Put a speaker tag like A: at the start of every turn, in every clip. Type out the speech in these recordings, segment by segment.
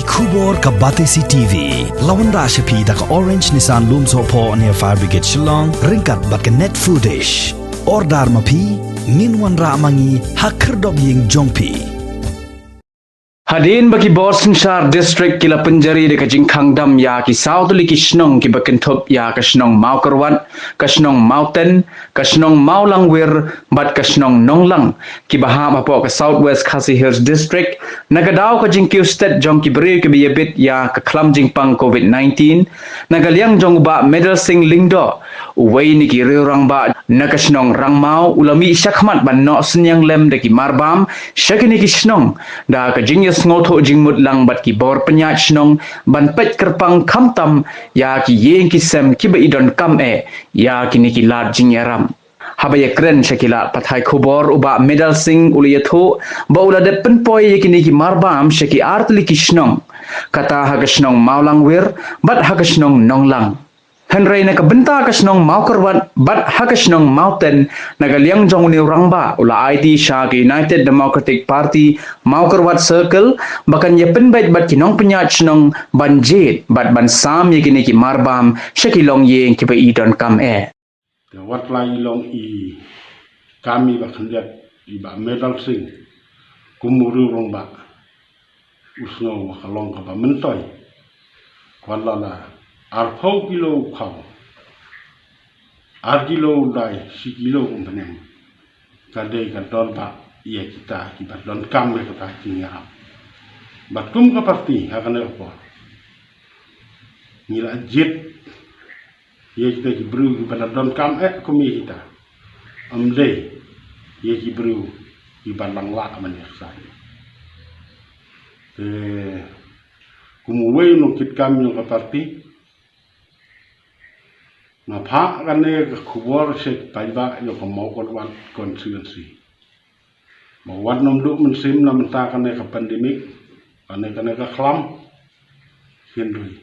A: Kubor ka Batesi TV. Lawan ra siya pi da ka Orange Nissan Lumso po near Fire Brigade Shillong. Ringkat bat ka net foodish. Ordar mapi, minwan ra mangi hakerdog ying jongpi.
B: Hadin bagi Boston Shar District kila penjari de kajing kangdam ya ki South li ki Shnong ki bakentop ya ka Shnong mau kerwat ka Shnong mountain ka Shnong mau langwir bat ka Shnong nonglang ki baham apo ka Southwest Khasi Hills District nagadau kajing ki state jong ki beri ki biyabit ya ka klam jing pang COVID-19 nagaliang jong ba medal sing lingdo uway ni ki riurang ba na ka Shnong rangmau ulami syakmat ban no senyang lem de ki marbam syakini ki Shnong da kajing ngotho jingmut lang bat ki bor penyat Shnong ban pet kerpang kamtam ya ki yeng ki sem ki ba idon kam ya ki ni ki lat jingyaram habaya kren shakila pathai khobor uba medal sing uliyatho ba ulade penpoi ye ki ni ki marbam shaki artli ki Shnong kata ha ka Shnong maulang wir bat ha ka Shnong nonglang Henry na kabenta ka Shnong maukerwat bat ha ka Shnong mountain nagaliang jong ni rangba ula ID sha ki United Democratic Party maukerwat circle bakan ye penbait bat kinong penyat Shnong banjit bat ban sam ye kini ki marbam shakilong ye ki ba idon kam
C: wat lai long i kami ba khanjat i ba medal sing kumuru rong ba usno ba kalong ka ba mentoy kwalala arpau kilo kau argilo dai si kilo umpenem kade kantor ba iya kita kibat don kam le kata kinga batum ka parti hakane apa nila jet iya kita kibru kibat don kam kumi kita amde iya kibru kibat lang la manyak kumuwe no kit kam no ka parti Mapa kane ke kubur sek paiba yo ke mau korban konstituensi. Mau wat nom duk mensim na menta kane ke pandemik, kane ke kelam, hindui.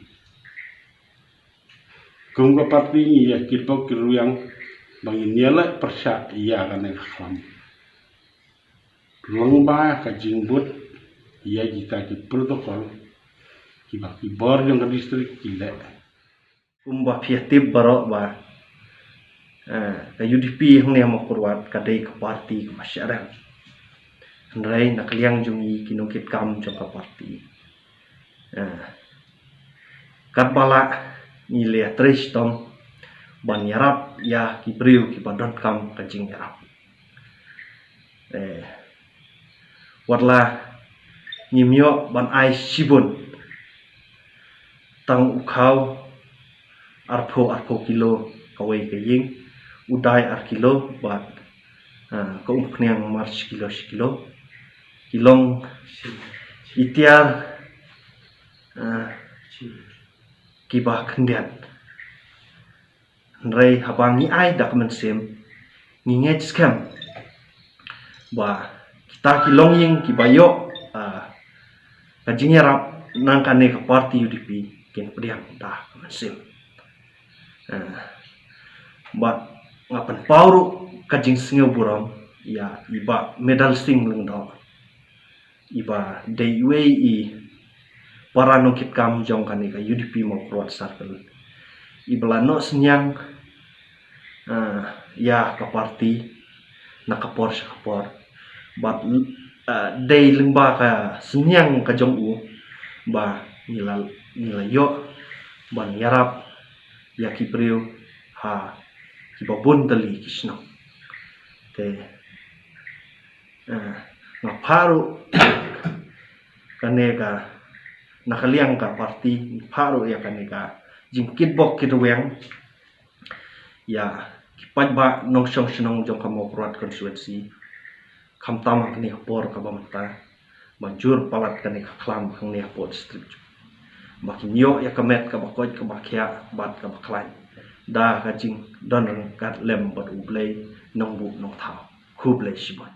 C: Kung ke parti ni ya kirpok kiruyang bangin nyala persya iya kane ke kelam. Lengba ke jingbut iya jika ki protokol ki bor yang ke distrik kilek.
D: Kumbah fiatib barok ba ka UDP hong ne mo kurwat ka dei ka parti ka masyarakat ndrai nakliang jungi kinukit kam jo ka parti katbala ni le tristom ban yarap ya ki briu ki badon kam ka jing yarap warla nyimyo ban ai sibun tang ukau arpo kilo kawai kaying udai kilo bat keumkniang march kilo kilong itiar kibah kendian nrei habangi ai dak mensem nginget scam ba kita kilong ying kibayo kajing yarap nangkane ke parti UDP ken pediang dah mensem bat ngapan pauru kajing singa buram ya iba medal sing lengdo iba daywe i parano kit kam jong kane ka UDP mo kuat circle ibla no senyang ya ka parti nakapor bat day lengba ka senyang ka jong u ba nilal yo ban yarap ya kipriu ha kibabun tali kisno te ngaparu kanega nakaliang ka parti paru ya kanega jingkit bok kitweng ya kipat ba nong song snong jong kamo prat konstituensi kamtam kini por ka bamta banjur palat kani ka klam hang ne pot strip makin yo ya kamet ka bakoj ka bakya bat ka baklai da ka jing don kat lem bat ublei nong bu nong thao khu blei shibat